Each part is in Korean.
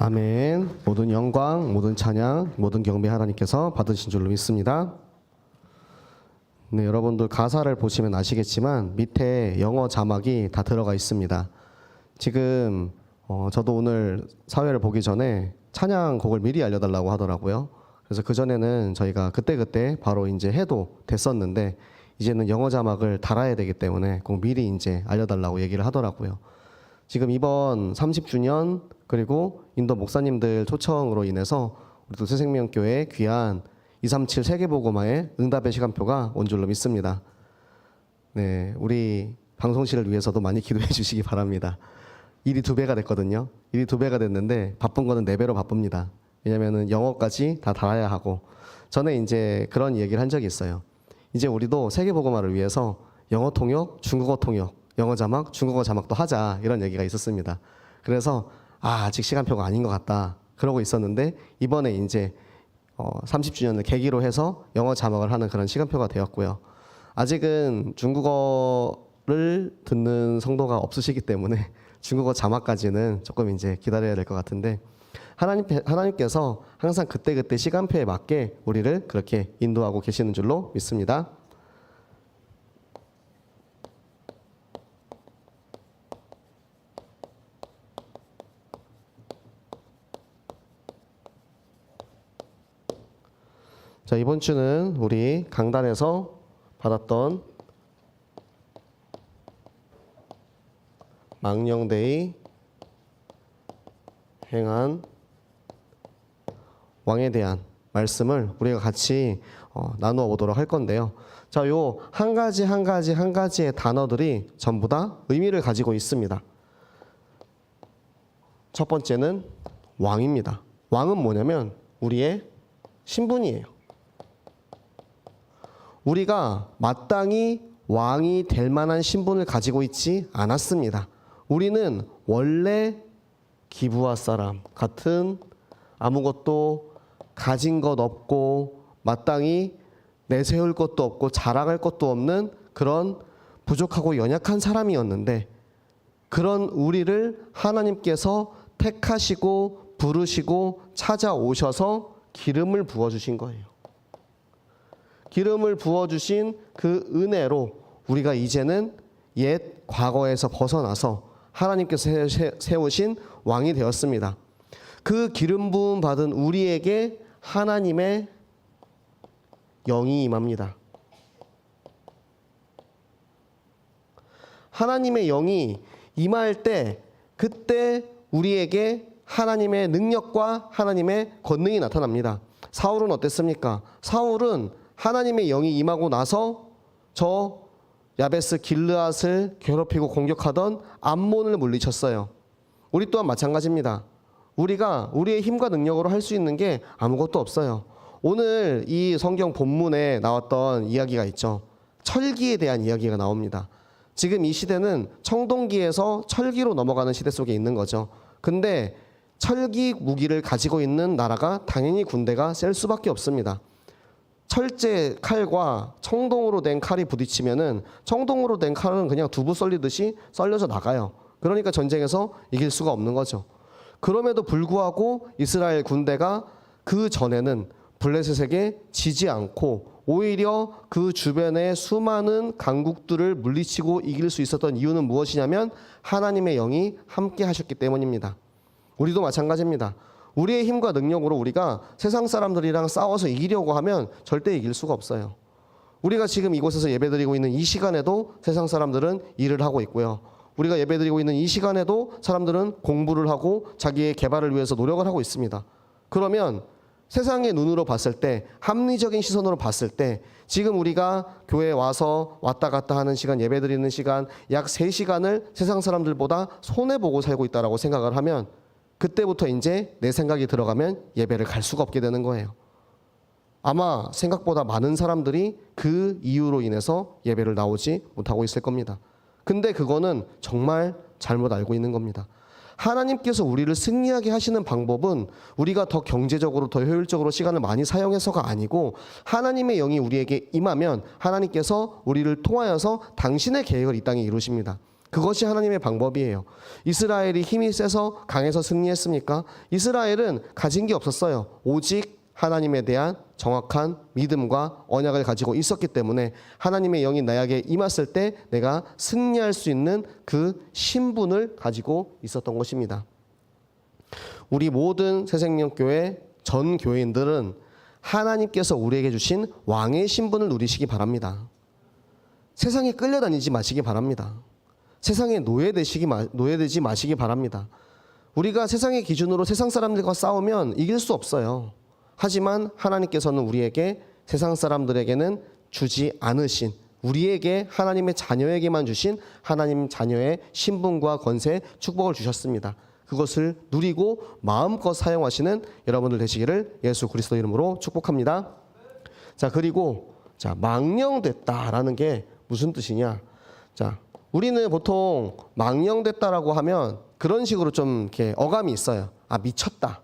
아멘. 모든 영광, 모든 찬양, 모든 경배 하나님께서 받으신 줄로 믿습니다. 네, 여러분들 가사를 보시면 아시겠지만 밑에 영어 자막이 다 들어가 있습니다. 지금 저도 오늘 사회를 보기 전에 찬양곡을 미리 알려달라고 하더라고요. 그래서 그전에는 저희가 그때그때 바로 이제 해도 됐었는데 이제는 영어 자막을 달아야 되기 때문에 꼭 미리 이제 알려달라고 얘기를 하더라고요. 지금 이번 30주년 그리고 인도 목사님들 초청으로 인해서 우리 새생명교회 귀한 237 세계복음화의 응답의 시간표가 온 줄로 믿습니다. 네, 우리 방송실을 위해서도 많이 기도해 주시기 바랍니다. 일이 2배가 됐거든요. 일이 2배가 됐는데 바쁜 거는 4배로 바쁩니다. 왜냐면은 영어까지 다 달아야 하고 전에 이제 그런 얘기를 한 적이 있어요. 이제 우리도 세계복음화를 위해서 영어 통역, 중국어 통역, 영어 자막, 중국어 자막도 하자 이런 얘기가 있었습니다. 그래서 아직 시간표가 아닌 것 같다 그러고 있었는데 이번에 이제 30주년을 계기로 해서 영어 자막을 하는 그런 시간표가 되었고요. 아직은 중국어를 듣는 성도가 없으시기 때문에 중국어 자막까지는 조금 이제 기다려야 될 것 같은데 하나님께서 항상 그때그때 시간표에 맞게 우리를 그렇게 인도하고 계시는 줄로 믿습니다. 자, 이번 주는 우리 강단에서 받았던 망령되이 행한 왕에 대한 말씀을 우리가 같이 나누어 보도록 할 건데요. 자, 요 한 가지의 단어들이 전부 다 의미를 가지고 있습니다. 첫 번째는 왕입니다. 왕은 뭐냐면 우리의 신분이에요. 우리가 마땅히 왕이 될 만한 신분을 가지고 있지 않았습니다. 우리는 원래 기브아 사람 같은 아무것도 가진 것 없고 마땅히 내세울 것도 없고 자랑할 것도 없는 그런 부족하고 연약한 사람이었는데 그런 우리를 하나님께서 택하시고 부르시고 찾아오셔서 기름을 부어주신 거예요. 기름을 부어주신 그 은혜로 우리가 이제는 옛 과거에서 벗어나서 하나님께서 세우신 왕이 되었습니다. 그 기름 부음 받은 우리에게 하나님의 영이 임합니다. 하나님의 영이 임할 때 그때 우리에게 하나님의 능력과 하나님의 권능이 나타납니다. 사울은 어땠습니까? 사울은 하나님의 영이 임하고 나서 저 야베스 길르앗을 괴롭히고 공격하던 암몬을 물리쳤어요. 우리 또한 마찬가지입니다. 우리가 우리의 힘과 능력으로 할 수 있는 게 아무것도 없어요. 오늘 이 성경 본문에 나왔던 이야기가 있죠. 철기에 대한 이야기가 나옵니다. 지금 이 시대는 청동기에서 철기로 넘어가는 시대 속에 있는 거죠. 근데 철기 무기를 가지고 있는 나라가 당연히 군대가 셀 수밖에 없습니다. 철제 칼과 청동으로 된 칼이 부딪히면은 청동으로 된 칼은 그냥 두부 썰리듯이 썰려져 나가요. 그러니까 전쟁에서 이길 수가 없는 거죠. 그럼에도 불구하고 이스라엘 군대가 그 전에는 블레셋에게 지지 않고 오히려 그 주변의 수많은 강국들을 물리치고 이길 수 있었던 이유는 무엇이냐면 하나님의 영이 함께 하셨기 때문입니다. 우리도 마찬가지입니다. 우리의 힘과 능력으로 우리가 세상 사람들이랑 싸워서 이기려고 하면 절대 이길 수가 없어요. 우리가 지금 이곳에서 예배드리고 있는 이 시간에도 세상 사람들은 일을 하고 있고요. 우리가 예배드리고 있는 이 시간에도 사람들은 공부를 하고 자기의 개발을 위해서 노력을 하고 있습니다. 그러면 세상의 눈으로 봤을 때, 합리적인 시선으로 봤을 때 지금 우리가 교회에 와서 왔다 갔다 하는 시간, 예배드리는 시간 약 3시간을 세상 사람들보다 손해보고 살고 있다고 생각을 하면 그때부터 이제 내 생각이 들어가면 예배를 갈 수가 없게 되는 거예요. 아마 생각보다 많은 사람들이 그 이유로 인해서 예배를 나오지 못하고 있을 겁니다. 근데 그거는 정말 잘못 알고 있는 겁니다. 하나님께서 우리를 승리하게 하시는 방법은 우리가 더 경제적으로 더 효율적으로 시간을 많이 사용해서가 아니고 하나님의 영이 우리에게 임하면 하나님께서 우리를 통하여서 당신의 계획을 이 땅에 이루십니다. 그것이 하나님의 방법이에요. 이스라엘이 힘이 세서 강해서 승리했습니까? 이스라엘은 가진 게 없었어요. 오직 하나님에 대한 정확한 믿음과 언약을 가지고 있었기 때문에 하나님의 영이 나에게 임했을 때 내가 승리할 수 있는 그 신분을 가지고 있었던 것입니다. 우리 모든 새생명교회 전 교인들은 하나님께서 우리에게 주신 왕의 신분을 누리시기 바랍니다. 세상에 끌려다니지 마시기 바랍니다. 세상에 노예되지 마시기 바랍니다. 우리가 세상의 기준으로 세상 사람들과 싸우면 이길 수 없어요. 하지만 하나님께서는 우리에게 세상 사람들에게는 주지 않으신, 우리에게 하나님의 자녀에게만 주신 하나님 자녀의 신분과 권세, 축복을 주셨습니다. 그것을 누리고 마음껏 사용하시는 여러분들 되시기를 예수 그리스도 이름으로 축복합니다. 자, 그리고 망령됐다라는 게 무슨 뜻이냐? 자, 우리는 보통 망령됐다라고 하면 그런 식으로 좀 이렇게 어감이 있어요. 아, 미쳤다.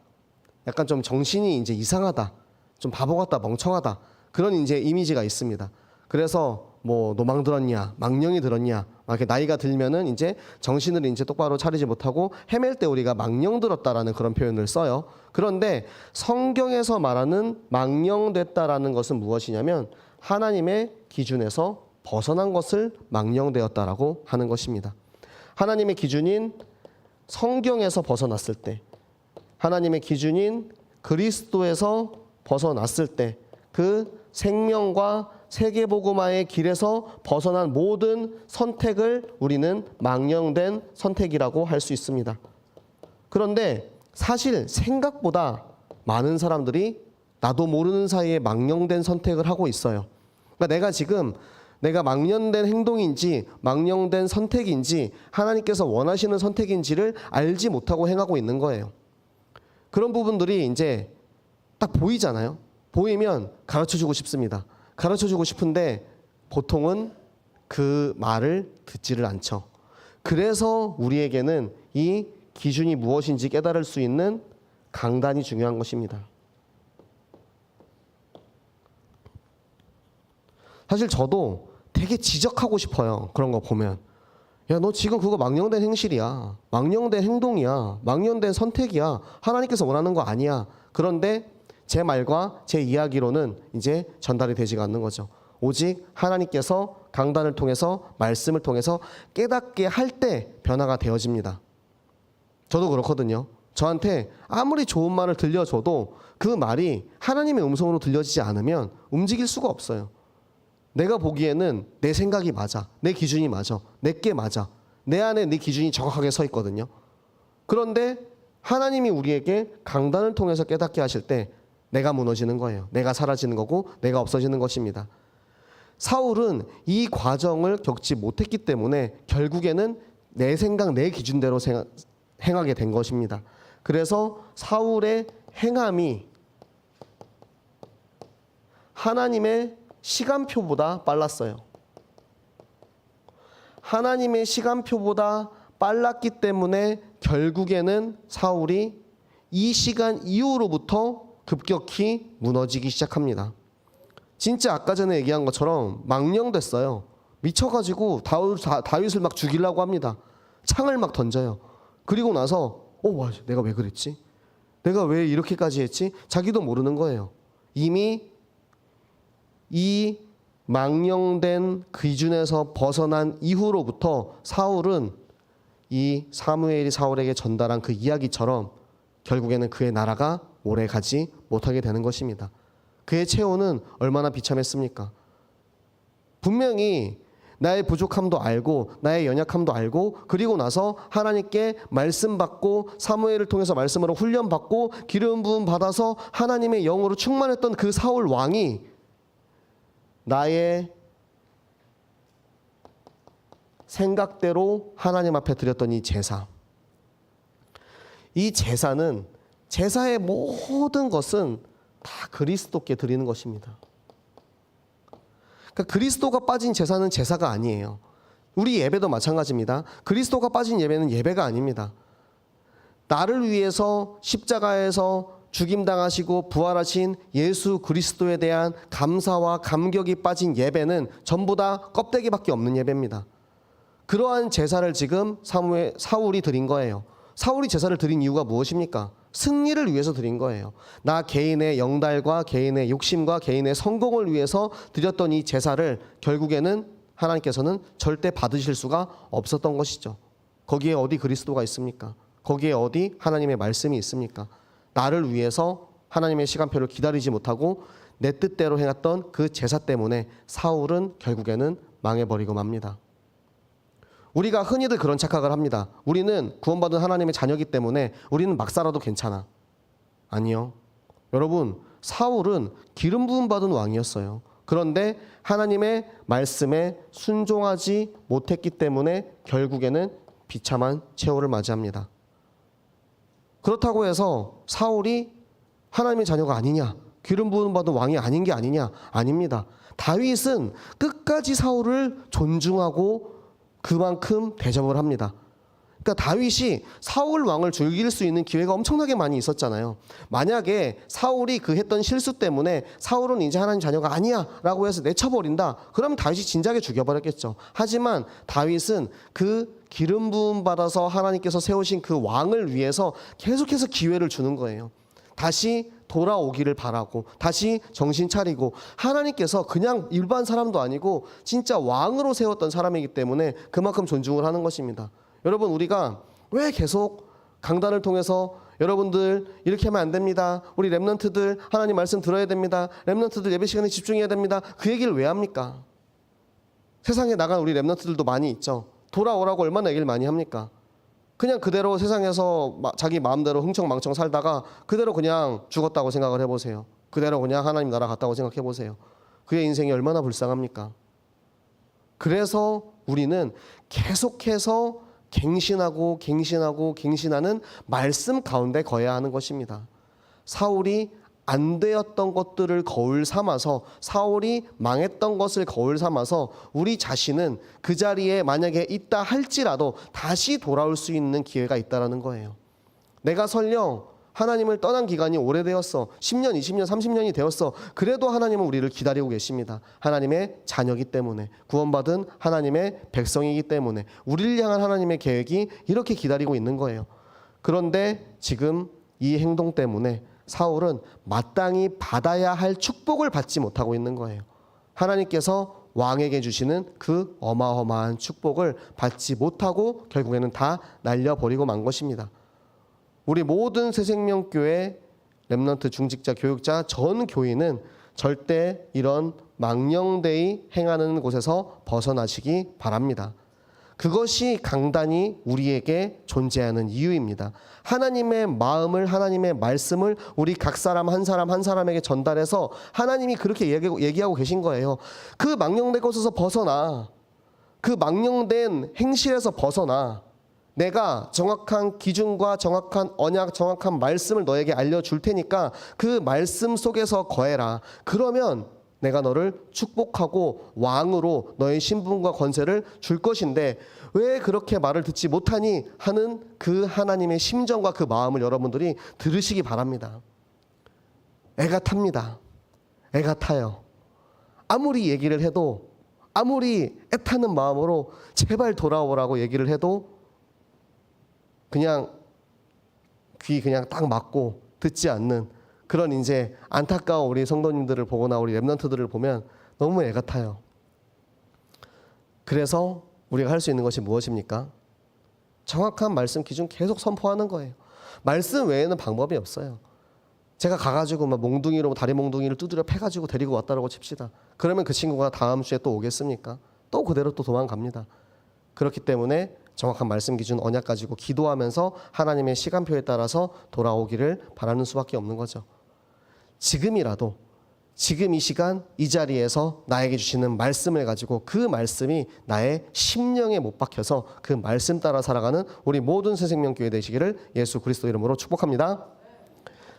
약간 좀 정신이 이제 이상하다. 좀 바보 같다, 멍청하다. 그런 이제 이미지가 있습니다. 그래서 뭐 노망 들었냐, 망령이 들었냐, 막 이렇게 나이가 들면은 이제 정신을 이제 똑바로 차리지 못하고 헤맬 때 우리가 망령 들었다라는 그런 표현을 써요. 그런데 성경에서 말하는 망령됐다라는 것은 무엇이냐면 하나님의 기준에서 벗어난 것을 망령되었다라고 하는 것입니다. 하나님의 기준인 성경에서 벗어났을 때, 하나님의 기준인 그리스도에서 벗어났을 때 그 생명과 세계복음화의 길에서 벗어난 모든 선택을 우리는 망령된 선택이라고 할 수 있습니다. 그런데 사실 생각보다 많은 사람들이 나도 모르는 사이에 망령된 선택을 하고 있어요. 그러니까 내가 망령된 행동인지 망령된 선택인지 하나님께서 원하시는 선택인지를 알지 못하고 행하고 있는 거예요. 그런 부분들이 이제 딱 보이잖아요. 보이면 가르쳐주고 싶습니다. 가르쳐주고 싶은데 보통은 그 말을 듣지를 않죠. 그래서 우리에게는 이 기준이 무엇인지 깨달을 수 있는 강단이 중요한 것입니다. 사실 저도 되게 지적하고 싶어요. 그런 거 보면. 야, 너 지금 그거 망령된 행실이야. 망령된 행동이야. 망령된 선택이야. 하나님께서 원하는 거 아니야. 그런데 제 말과 제 이야기로는 이제 전달이 되지가 않는 거죠. 오직 하나님께서 강단을 통해서 말씀을 통해서 깨닫게 할 때 변화가 되어집니다. 저도 그렇거든요. 저한테 아무리 좋은 말을 들려줘도 그 말이 하나님의 음성으로 들려지지 않으면 움직일 수가 없어요. 내가 보기에는 내 생각이 맞아. 내 기준이 맞아. 내게 맞아. 내 안에 내 기준이 정확하게 서 있거든요. 그런데 하나님이 우리에게 강단을 통해서 깨닫게 하실 때 내가 무너지는 거예요. 내가 사라지는 거고 내가 없어지는 것입니다. 사울은 이 과정을 겪지 못했기 때문에 결국에는 내 생각, 내 기준대로 행하게 된 것입니다. 그래서 사울의 행함이 하나님의 시간표보다 빨랐어요. 하나님의 시간표보다 빨랐기 때문에 결국에는 사울이 이 시간 이후로부터 급격히 무너지기 시작합니다. 진짜 아까 전에 얘기한 것처럼 망령됐어요. 미쳐가지고 다윗을 막 죽이려고 합니다. 창을 막 던져요. 그리고 나서 와, 내가 왜 그랬지? 내가 왜 이렇게까지 했지? 자기도 모르는 거예요. 이미 이 망령된 기준에서 벗어난 이후로부터 사울은 이 사무엘이 사울에게 전달한 그 이야기처럼 결국에는 그의 나라가 오래 가지 못하게 되는 것입니다. 그의 체온은 얼마나 비참했습니까? 분명히 나의 부족함도 알고 나의 연약함도 알고 그리고 나서 하나님께 말씀 받고 사무엘을 통해서 말씀으로 훈련 받고 기름 부음 받아서 하나님의 영으로 충만했던 그 사울 왕이 나의 생각대로 하나님 앞에 드렸던 이 제사, 이 제사는 제사의 모든 것은 다 그리스도께 드리는 것입니다. 그러니까 그리스도가 빠진 제사는 제사가 아니에요. 우리 예배도 마찬가지입니다. 그리스도가 빠진 예배는 예배가 아닙니다. 나를 위해서 십자가에서 죽임당하시고 부활하신 예수 그리스도에 대한 감사와 감격이 빠진 예배는 전부 다 껍데기밖에 없는 예배입니다. 그러한 제사를 지금 사울이 드린 거예요. 사울이 제사를 드린 이유가 무엇입니까? 승리를 위해서 드린 거예요. 나 개인의 영달과 개인의 욕심과 개인의 성공을 위해서 드렸던 이 제사를 결국에는 하나님께서는 절대 받으실 수가 없었던 것이죠. 거기에 어디 그리스도가 있습니까? 거기에 어디 하나님의 말씀이 있습니까? 나를 위해서 하나님의 시간표를 기다리지 못하고 내 뜻대로 해놨던 그 제사 때문에 사울은 결국에는 망해버리고 맙니다. 우리가 흔히들 그런 착각을 합니다. 우리는 구원받은 하나님의 자녀이기 때문에 우리는 막 살아도 괜찮아. 아니요. 여러분, 사울은 기름 부음 받은 왕이었어요. 그런데 하나님의 말씀에 순종하지 못했기 때문에 결국에는 비참한 최후를 맞이합니다. 그렇다고 해서 사울이 하나님의 자녀가 아니냐, 기름 부음 받은 왕이 아닌 게 아니냐? 아닙니다. 다윗은 끝까지 사울을 존중하고 그만큼 대접을 합니다. 그러니까 다윗이 사울 왕을 죽일 수 있는 기회가 엄청나게 많이 있었잖아요. 만약에 사울이 그 했던 실수 때문에 사울은 이제 하나님 자녀가 아니야 라고 해서 내쳐버린다, 그러면 다윗이 진작에 죽여버렸겠죠. 하지만 다윗은 그 기름 부음 받아서 하나님께서 세우신 그 왕을 위해서 계속해서 기회를 주는 거예요. 다시 돌아오기를 바라고, 다시 정신 차리고, 하나님께서 그냥 일반 사람도 아니고 진짜 왕으로 세웠던 사람이기 때문에 그만큼 존중을 하는 것입니다. 여러분, 우리가 왜 계속 강단을 통해서 여러분들 이렇게 하면 안 됩니다, 우리 렘넌트들 하나님 말씀 들어야 됩니다, 렘넌트들 예배 시간에 집중해야 됩니다, 그 얘기를 왜 합니까? 세상에 나간 우리 렘넌트들도 많이 있죠. 돌아오라고 얼마나 얘기를 많이 합니까? 그냥 그대로 세상에서 자기 마음대로 흥청망청 살다가 그대로 그냥 죽었다고 생각을 해보세요. 그대로 그냥 하나님 나라 갔다고 생각해보세요. 그의 인생이 얼마나 불쌍합니까? 그래서 우리는 계속해서 갱신하는 말씀 가운데 거해야 하는 것입니다. 사울이 안 되었던 것들을 거울 삼아서, 사울이 망했던 것을 거울 삼아서 우리 자신은 그 자리에 만약에 있다 할지라도 다시 돌아올 수 있는 기회가 있다는 거예요. 내가 설령 하나님을 떠난 기간이 오래되었어, 10년, 20년, 30년이 되었어, 그래도 하나님은 우리를 기다리고 계십니다. 하나님의 자녀이기 때문에, 구원받은 하나님의 백성이기 때문에 우리를 향한 하나님의 계획이 이렇게 기다리고 있는 거예요. 그런데 지금 이 행동 때문에 사울은 마땅히 받아야 할 축복을 받지 못하고 있는 거예요. 하나님께서 왕에게 주시는 그 어마어마한 축복을 받지 못하고 결국에는 다 날려버리고 만 것입니다. 우리 모든 새생명교회 렘넌트 중직자 교육자 전 교인은 절대 이런 망령되이 행하는 곳에서 벗어나시기 바랍니다. 그것이 강단이 우리에게 존재하는 이유입니다. 하나님의 마음을, 하나님의 말씀을 우리 각 사람 한 사람에게 전달해서 하나님이 그렇게 얘기하고 계신 거예요. 그 망령된 곳에서 벗어나, 그 망령된 행실에서 벗어나, 내가 정확한 기준과 정확한 언약, 정확한 말씀을 너에게 알려줄 테니까 그 말씀 속에서 거해라. 그러면 내가 너를 축복하고 왕으로 너의 신분과 권세를 줄 것인데 왜 그렇게 말을 듣지 못하니 하는 그 하나님의 심정과 그 마음을 여러분들이 들으시기 바랍니다. 애가 탑니다. 애가 타요. 아무리 얘기를 해도, 아무리 애타는 마음으로 제발 돌아오라고 얘기를 해도 그냥 귀 그냥 딱 막고 듣지 않는 그런 이제 안타까운 우리 성도님들을 보거나 우리 렘넌트들을 보면 너무 애가 타요. 그래서 우리가 할 수 있는 것이 무엇입니까? 정확한 말씀 기준 계속 선포하는 거예요. 말씀 외에는 방법이 없어요. 제가 가가지고 막 몽둥이로 다리 몽둥이를 두드려 패가지고 데리고 왔다라고 칩시다. 그러면 그 친구가 다음 주에 또 오겠습니까? 또 그대로 또 도망갑니다. 그렇기 때문에 정확한 말씀 기준 언약 가지고 기도하면서 하나님의 시간표에 따라서 돌아오기를 바라는 수밖에 없는 거죠. 지금이라도, 지금 이 시간 이 자리에서 나에게 주시는 말씀을 가지고 그 말씀이 나의 심령에 못 박혀서 그 말씀 따라 살아가는 우리 모든 새생명교회 되시기를 예수 그리스도 이름으로 축복합니다.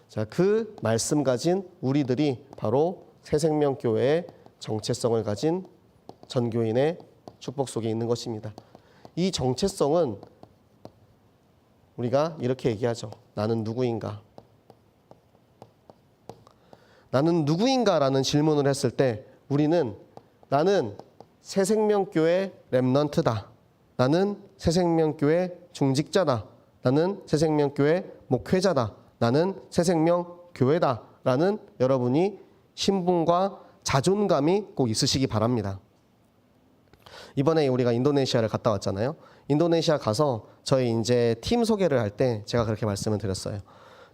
자, 그 말씀 가진 우리들이 바로 새생명교회의 정체성을 가진 전교인의 축복 속에 있는 것입니다. 이 정체성은 우리가 이렇게 얘기하죠. 나는 누구인가? 나는 누구인가라는 질문을 했을 때 우리는 나는 새생명교회 렘넌트다, 나는 새생명교회 중직자다. 나는 새생명교회 목회자다. 나는 새생명교회다. 라는 여러분이 신분과 자존감이 꼭 있으시기 바랍니다. 이번에 우리가 인도네시아를 갔다 왔잖아요. 인도네시아 가서 저희 이제 팀 소개를 할 때 제가 그렇게 말씀을 드렸어요.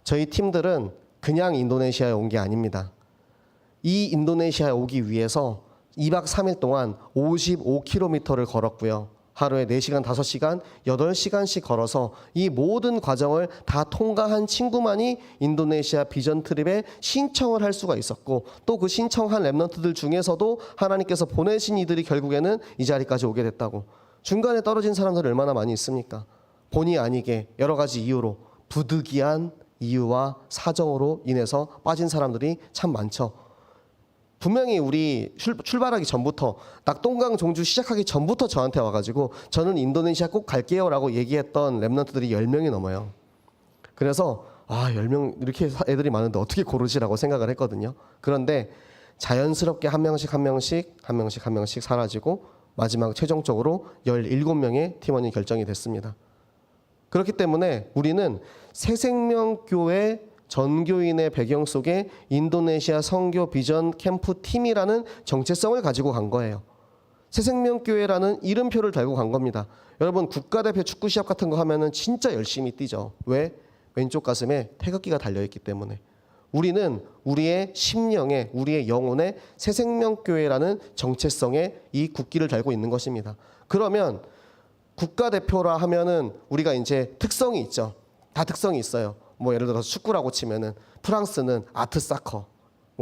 저희 팀들은 그냥 인도네시아에 온 게 아닙니다. 이 인도네시아에 오기 위해서 2박 3일 동안 55km를 걸었고요. 하루에 4시간, 5시간, 8시간씩 걸어서 이 모든 과정을 다 통과한 친구만이 인도네시아 비전 트립에 신청을 할 수가 있었고, 또 그 신청한 랩런트들 중에서도 하나님께서 보내신 이들이 결국에는 이 자리까지 오게 됐다고. 중간에 떨어진 사람들이 얼마나 많이 있습니까? 본의 아니게 여러 가지 이유로, 부득이한 이유와 사정으로 인해서 빠진 사람들이 참 많죠. 분명히 우리 출발하기 전부터, 낙동강 종주 시작하기 전부터 저한테 와가지고 저는 인도네시아 꼭 갈게요 라고 얘기했던 랩런트들이 10명이 넘어요. 그래서 10명 이렇게 애들이 많은데 어떻게 고르시라고 생각을 했거든요. 그런데 자연스럽게 한 명씩 사라지고 마지막 최종적으로 17명의 팀원이 결정이 됐습니다. 그렇기 때문에 우리는 새생명교회 전교인의 배경 속에 인도네시아 선교 비전 캠프 팀이라는 정체성을 가지고 간 거예요. 새생명교회라는 이름표를 달고 간 겁니다. 여러분, 국가대표 축구 시합 같은 거 하면은 진짜 열심히 뛰죠. 왜? 왼쪽 가슴에 태극기가 달려있기 때문에. 우리는 우리의 심령에, 우리의 영혼에 새생명교회라는 정체성에 이 국기를 달고 있는 것입니다. 그러면 국가대표라 하면은 우리가 이제 특성이 있죠. 다 특성이 있어요. 뭐 예를 들어서 축구라고 치면은 프랑스는 아트사커,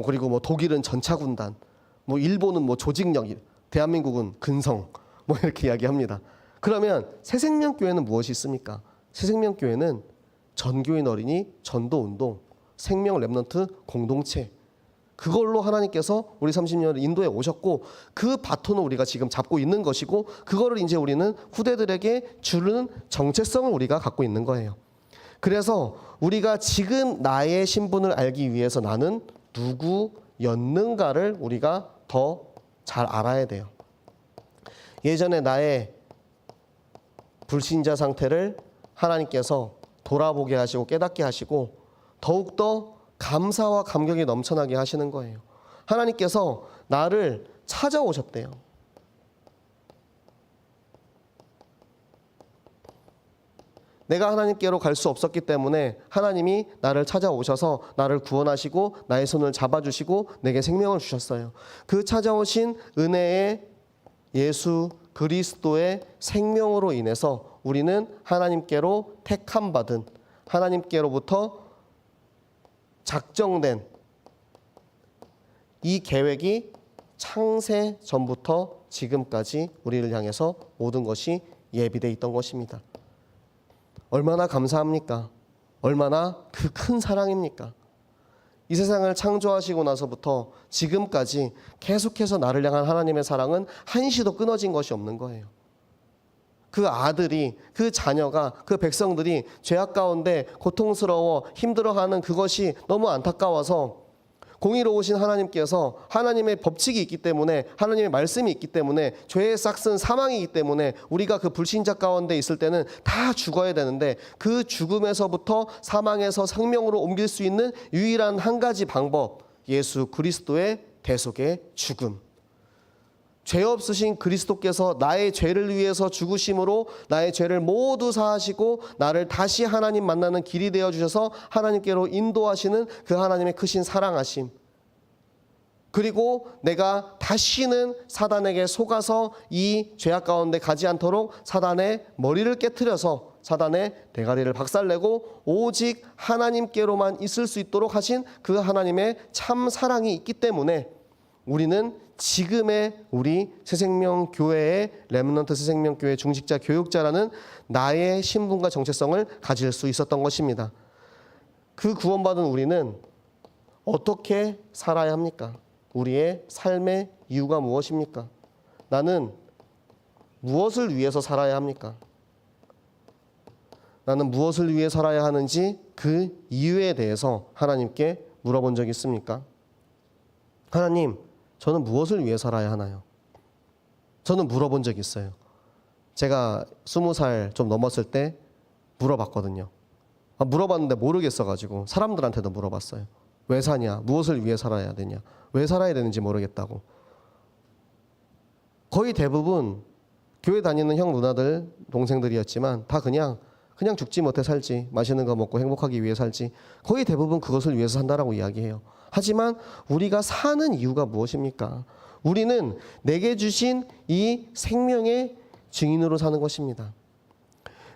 그리고 독일은 전차군단, 일본은 조직력, 대한민국은 근성, 이렇게 이야기합니다. 그러면 새생명교회는 무엇이 있습니까? 새생명교회는 전교인 어린이 전도운동, 생명 랩런트 공동체, 그걸로 하나님께서 우리 30년을 인도에 오셨고, 그 바톤을 우리가 지금 잡고 있는 것이고, 그거를 이제 우리는 후대들에게 주는 정체성을 우리가 갖고 있는 거예요. 그래서 우리가 지금 나의 신분을 알기 위해서 나는 누구였는가를 우리가 더 잘 알아야 돼요. 예전에 나의 불신자 상태를 하나님께서 돌아보게 하시고 깨닫게 하시고 더욱더 감사와 감격이 넘쳐나게 하시는 거예요. 하나님께서 나를 찾아오셨대요. 내가 하나님께로 갈 수 없었기 때문에 하나님이 나를 찾아오셔서 나를 구원하시고 나의 손을 잡아주시고 내게 생명을 주셨어요. 그 찾아오신 은혜의 예수 그리스도의 생명으로 인해서 우리는 하나님께로 택함받은, 하나님께로부터 작정된 이 계획이 창세 전부터 지금까지 우리를 향해서 모든 것이 예비되어 있던 것입니다. 얼마나 감사합니까? 얼마나 그 큰 사랑입니까? 이 세상을 창조하시고 나서부터 지금까지 계속해서 나를 향한 하나님의 사랑은 한시도 끊어진 것이 없는 거예요. 그 아들이, 그 자녀가, 그 백성들이 죄악 가운데 고통스러워 힘들어하는 그것이 너무 안타까워서 공의로우신 하나님께서, 하나님의 법칙이 있기 때문에, 하나님의 말씀이 있기 때문에, 죄의 싹은 사망이기 때문에 우리가 그 불신자 가운데 있을 때는 다 죽어야 되는데, 그 죽음에서부터 사망에서 생명으로 옮길 수 있는 유일한 한 가지 방법, 예수 그리스도의 대속의 죽음. 죄 없으신 그리스도께서 나의 죄를 위해서 죽으심으로 나의 죄를 모두 사하시고 나를 다시 하나님 만나는 길이 되어주셔서 하나님께로 인도하시는 그 하나님의 크신 사랑하심, 그리고 내가 다시는 사단에게 속아서 이 죄악 가운데 가지 않도록 사단의 머리를 깨트려서 사단의 대가리를 박살내고 오직 하나님께로만 있을 수 있도록 하신 그 하나님의 참 사랑이 있기 때문에 우리는 지금의 우리 새생명교회의 렘넌트 새생명교회 중직자 교육자라는 나의 신분과 정체성을 가질 수 있었던 것입니다. 그 구원받은 우리는 어떻게 살아야 합니까? 우리의 삶의 이유가 무엇입니까? 나는 무엇을 위해서 살아야 합니까? 나는 무엇을 위해 살아야 하는지 그 이유에 대해서 하나님께 물어본 적이 있습니까? 하나님, 저는 무엇을 위해 살아야 하나요? 저는 물어본 적이 있어요. 제가 20살 좀 넘었을 때 물어봤거든요. 물어봤는데 모르겠어가지고 사람들한테도 물어봤어요. 왜 사냐? 무엇을 위해 살아야 되냐? 왜 살아야 되는지 모르겠다고. 거의 대부분 교회 다니는 형 누나들 동생들이었지만 다 그냥 죽지 못해 살지, 맛있는 거 먹고 행복하기 위해 살지, 거의 대부분 그것을 위해서 산다라고 이야기해요. 하지만 우리가 사는 이유가 무엇입니까? 우리는 내게 주신 이 생명의 증인으로 사는 것입니다.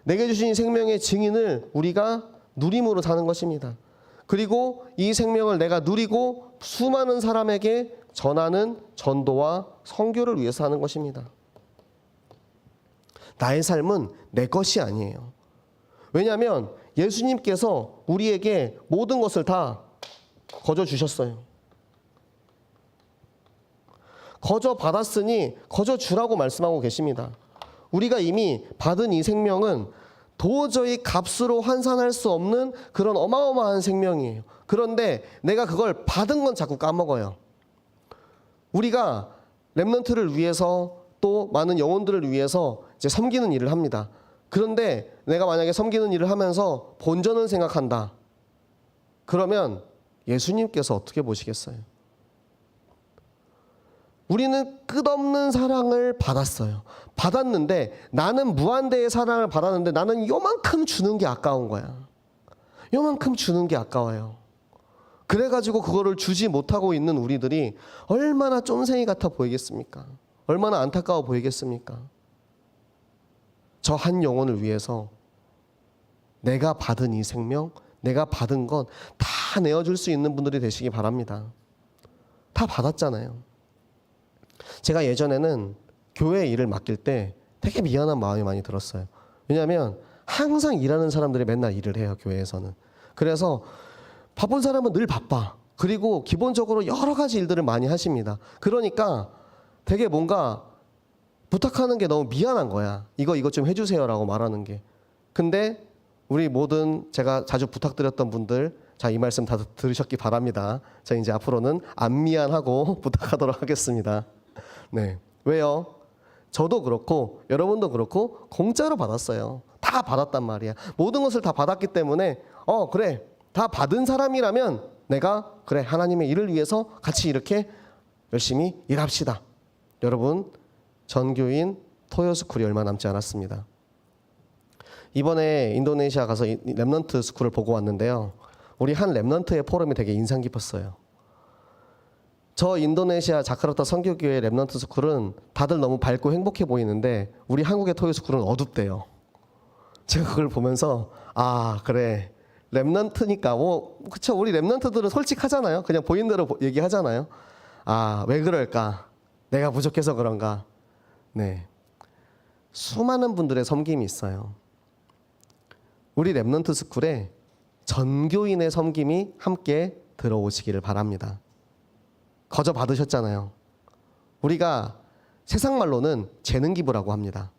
내게 주신 이 생명의 증인을 우리가 누림으로 사는 것입니다. 그리고 이 생명을 내가 누리고 수많은 사람에게 전하는 전도와 선교를 위해서 하는 것입니다. 나의 삶은 내 것이 아니에요. 왜냐하면 예수님께서 우리에게 모든 것을 다 거저 주셨어요. 거저 받았으니 거저 주라고 말씀하고 계십니다. 우리가 이미 받은 이 생명은 도저히 값으로 환산할 수 없는 그런 어마어마한 생명이에요. 그런데 내가 그걸 받은 건 자꾸 까먹어요. 우리가 렘넌트를 위해서 또 많은 영혼들을 위해서 이제 섬기는 일을 합니다. 그런데 내가 만약에 섬기는 일을 하면서 본전을 생각한다. 그러면 예수님께서 어떻게 보시겠어요? 우리는 끝없는 사랑을 받았어요. 받았는데 나는 무한대의 사랑을 받았는데 나는 요만큼 주는 게 아까운 거야. 요만큼 주는 게 아까워요. 그래가지고 그거를 주지 못하고 있는 우리들이 얼마나 쫌생이 같아 보이겠습니까? 얼마나 안타까워 보이겠습니까? 저 한 영혼을 위해서 내가 받은 이 생명, 내가 받은 건 다 내어줄 수 있는 분들이 되시기 바랍니다. 다 받았잖아요. 제가 예전에는 교회 일을 맡길 때 되게 미안한 마음이 많이 들었어요. 왜냐하면 항상 일하는 사람들이 맨날 일을 해요, 교회에서는. 그래서 바쁜 사람은 늘 바빠. 그리고 기본적으로 여러 가지 일들을 많이 하십니다. 그러니까 되게 뭔가 부탁하는 게 너무 미안한 거야. 이거 좀 해주세요라고 말하는 게. 근데 우리 모든 제가 자주 부탁드렸던 분들, 자, 이 말씀 다 들으셨기 바랍니다. 자, 이제 앞으로는 안 미안하고 부탁하도록 하겠습니다. 네. 왜요? 저도 그렇고 여러분도 그렇고 공짜로 받았어요. 다 받았단 말이야. 모든 것을 다 받았기 때문에 그래. 다 받은 사람이라면 내가 그래. 하나님의 일을 위해서 같이 이렇게 열심히 일합시다. 여러분, 전교인 토요스쿨이 얼마 남지 않았습니다. 이번에 인도네시아 가서 렘넌트 스쿨을 보고 왔는데요. 우리 한 렘넌트의 포럼이 되게 인상 깊었어요. 저 인도네시아 자카르타 선교교회 렘넌트 스쿨은 다들 너무 밝고 행복해 보이는데 우리 한국의 토요스쿨은 어둡대요. 제가 그걸 보면서 그래. 렘넌트니까 그쵸, 우리 렘넌트들은 솔직하잖아요. 그냥 보이는 대로 얘기하잖아요. 왜 그럴까? 내가 부족해서 그런가? 네. 수많은 분들의 섬김이 있어요. 우리 렘넌트 스쿨에 전교인의 섬김이 함께 들어오시기를 바랍니다. 거저 받으셨잖아요. 우리가 세상 말로는 재능 기부라고 합니다.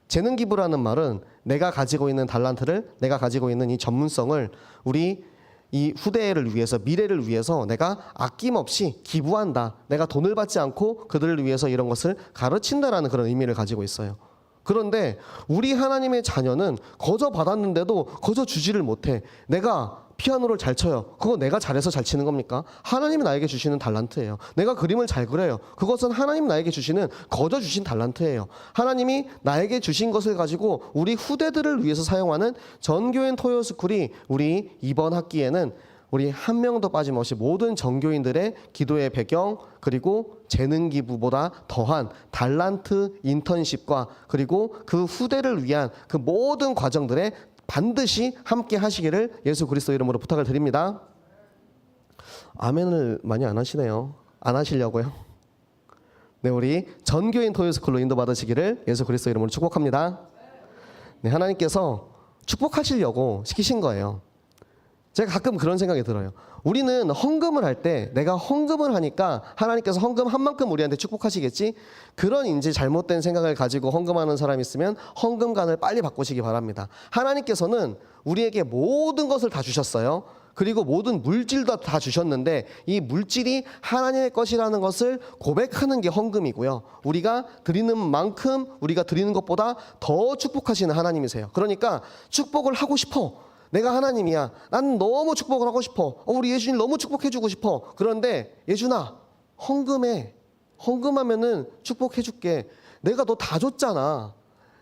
재능 기부라는 말은 내가 가지고 있는 달란트를, 내가 가지고 있는 이 전문성을 우리 이 후대를 위해서, 미래를 위해서 내가 아낌없이 기부한다. 내가 돈을 받지 않고 그들을 위해서 이런 것을 가르친다라는 그런 의미를 가지고 있어요. 그런데 우리 하나님의 자녀는 거저 받았는데도 거저 주지를 못해. 내가 피아노를 잘 쳐요. 그거 내가 잘해서 잘 치는 겁니까? 하나님이 나에게 주시는 달란트예요. 내가 그림을 잘 그려요. 그것은 하나님 나에게 주시는 거저 주신 달란트예요. 하나님이 나에게 주신 것을 가지고 우리 후대들을 위해서 사용하는 전교인 토요스쿨이 우리 이번 학기에는 우리 한 명도 빠짐없이 모든 전교인들의 기도의 배경, 그리고 재능 기부보다 더한 달란트 인턴십과 그리고 그 후대를 위한 그 모든 과정들에 반드시 함께 하시기를 예수 그리스도 이름으로 부탁을 드립니다. 아멘을 많이 안 하시네요. 안 하시려고요? 네, 우리 전교인 토요스쿨로 인도받으시기를 예수 그리스도 이름으로 축복합니다. 네, 하나님께서 축복하시려고 시키신 거예요. 제가 가끔 그런 생각이 들어요. 우리는 헌금을 할 때 내가 헌금을 하니까 하나님께서 헌금 한 만큼 우리한테 축복하시겠지? 그런 이제 잘못된 생각을 가지고 헌금하는 사람이 있으면 헌금관을 빨리 바꾸시기 바랍니다. 하나님께서는 우리에게 모든 것을 다 주셨어요. 그리고 모든 물질도 다 주셨는데 이 물질이 하나님의 것이라는 것을 고백하는 게 헌금이고요. 우리가 드리는 만큼 우리가 드리는 것보다 더 축복하시는 하나님이세요. 그러니까 축복을 하고 싶어. 내가 하나님이야. 나는 너무 축복을 하고 싶어. 우리 예수님 너무 축복해주고 싶어. 그런데 예준아, 헌금해. 헌금하면은 축복해줄게. 내가 너 다 줬잖아.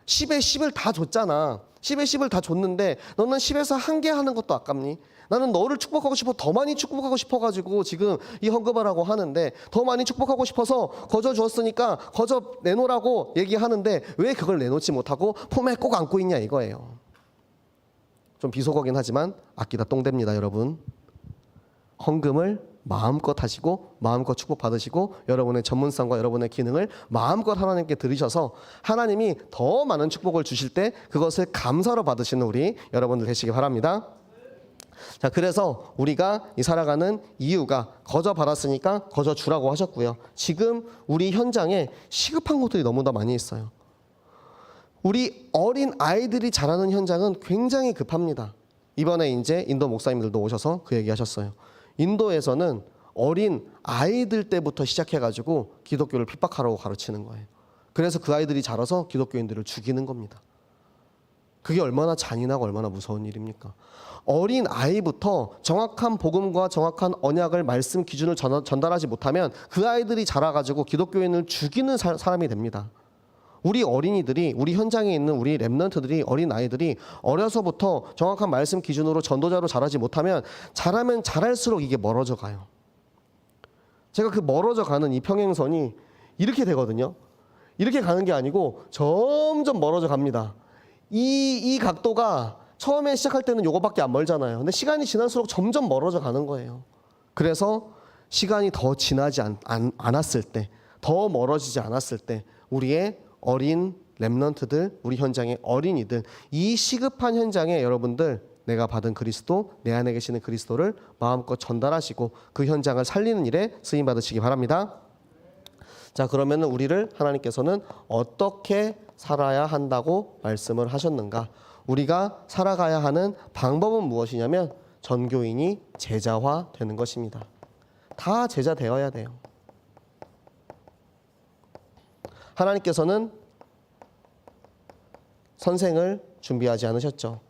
10에 10을 다 줬잖아. 10에 10을 다 줬는데 너는 10에서 한 개 하는 것도 아깝니? 나는 너를 축복하고 싶어. 더 많이 축복하고 싶어가지고 지금 이 헌금하라고 하는데 더 많이 축복하고 싶어서 거저 주었으니까 거저 내놓으라고 얘기하는데 왜 그걸 내놓지 못하고 폼에 꼭 안고 있냐 이거예요. 좀 비속어긴 하지만 아끼다 똥됩니다, 여러분. 헌금을 마음껏 하시고 마음껏 축복받으시고 여러분의 전문성과 여러분의 기능을 마음껏 하나님께 드리셔서 하나님이 더 많은 축복을 주실 때 그것을 감사로 받으시는 우리 여러분들 되시기 바랍니다. 자, 그래서 우리가 이 살아가는 이유가 거저 받았으니까 거저 주라고 하셨고요. 지금 우리 현장에 시급한 것들이 너무나 많이 있어요. 우리 어린 아이들이 자라는 현장은 굉장히 급합니다. 이번에 이제 인도 목사님들도 오셔서 그 얘기 하셨어요. 인도에서는 어린 아이들 때부터 시작해가지고 기독교를 핍박하라고 가르치는 거예요. 그래서 그 아이들이 자라서 기독교인들을 죽이는 겁니다. 그게 얼마나 잔인하고 얼마나 무서운 일입니까? 어린 아이부터 정확한 복음과 정확한 언약을 말씀 기준을 전달하지 못하면 그 아이들이 자라가지고 기독교인을 죽이는 사람이 됩니다. 우리 어린이들이, 우리 현장에 있는 우리 렘넌트들이, 어린 아이들이 어려서부터 정확한 말씀 기준으로 전도자로 자라지 못하면 자라면 자랄수록 이게 멀어져 가요. 제가 그 멀어져 가는 이 평행선이 이렇게 되거든요. 이렇게 가는 게 아니고 점점 멀어져 갑니다. 이 각도가 처음에 시작할 때는 요거밖에 안 멀잖아요. 근데 시간이 지날수록 점점 멀어져 가는 거예요. 그래서 시간이 더 지나지 않았을 때, 더 멀어지지 않았을 때 우리의 어린 렘넌트들, 우리 현장의 어린이들, 이 시급한 현장에 여러분들 내가 받은 그리스도, 내 안에 계시는 그리스도를 마음껏 전달하시고 그 현장을 살리는 일에 쓰임 받으시기 바랍니다. 자, 그러면 우리를 하나님께서는 어떻게 살아야 한다고 말씀을 하셨는가? 우리가 살아가야 하는 방법은 무엇이냐면 전교인이 제자화 되는 것입니다. 다 제자 되어야 돼요. 하나님께서는 선생을 준비하지 않으셨죠.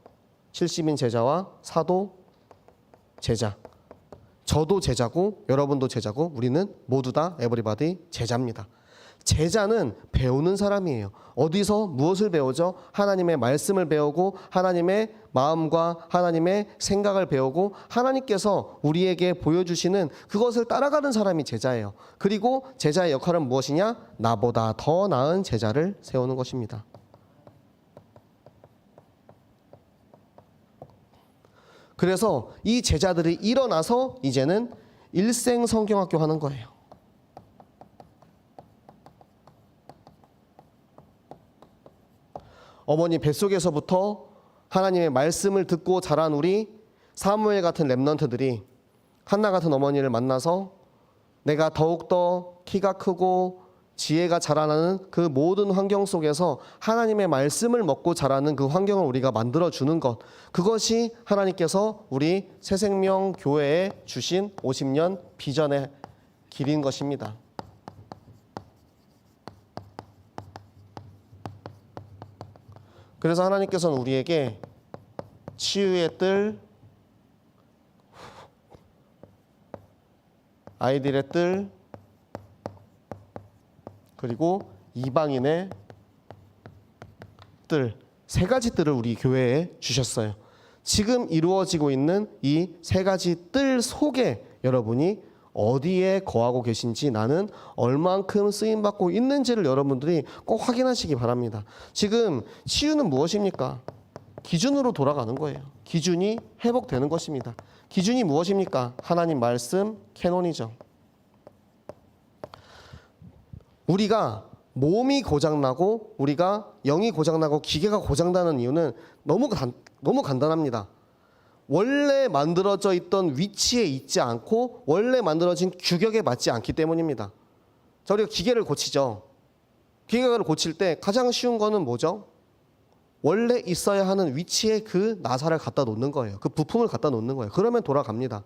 70인 제자와 사도 제자. 저도 제자고 여러분도 제자고 우리는 모두 다 에브리바디 제자입니다. 제자는 배우는 사람이에요. 어디서 무엇을 배우죠? 하나님의 말씀을 배우고 하나님의 마음과 하나님의 생각을 배우고 하나님께서 우리에게 보여주시는 그것을 따라가는 사람이 제자예요. 그리고 제자의 역할은 무엇이냐? 나보다 더 나은 제자를 세우는 것입니다. 그래서 이 제자들이 일어나서 이제는 일생 성경학교 하는 거예요. 어머니 뱃속에서부터 하나님의 말씀을 듣고 자란 우리 사무엘 같은 렘넌트들이 한나 같은 어머니를 만나서 내가 더욱더 키가 크고 지혜가 자라나는 그 모든 환경 속에서 하나님의 말씀을 먹고 자라는 그 환경을 우리가 만들어주는 것, 그것이 하나님께서 우리 새생명 교회에 주신 50년 비전의 길인 것입니다. 그래서 하나님께서는 우리에게 치유의 뜰, 아이들의 뜰, 그리고 이방인의 뜰, 세 가지 뜰을 우리 교회에 주셨어요. 지금 이루어지고 있는 이 세 가지 뜰 속에 여러분이 어디에 거하고 계신지, 나는 얼만큼 쓰임받고 있는지를 여러분들이 꼭 확인하시기 바랍니다. 지금 치유는 무엇입니까? 기준으로 돌아가는 거예요. 기준이 회복되는 것입니다. 기준이 무엇입니까? 하나님 말씀, 캐논이죠. 우리가 몸이 고장나고 우리가 영이 고장나고 기계가 고장나는 이유는 너무 간단합니다. 원래 만들어져 있던 위치에 있지 않고 원래 만들어진 규격에 맞지 않기 때문입니다. 자, 우리가 기계를 고치죠. 기계를 고칠 때 가장 쉬운 거는 뭐죠? 원래 있어야 하는 위치에 그 나사를 갖다 놓는 거예요. 그 부품을 갖다 놓는 거예요. 그러면 돌아갑니다.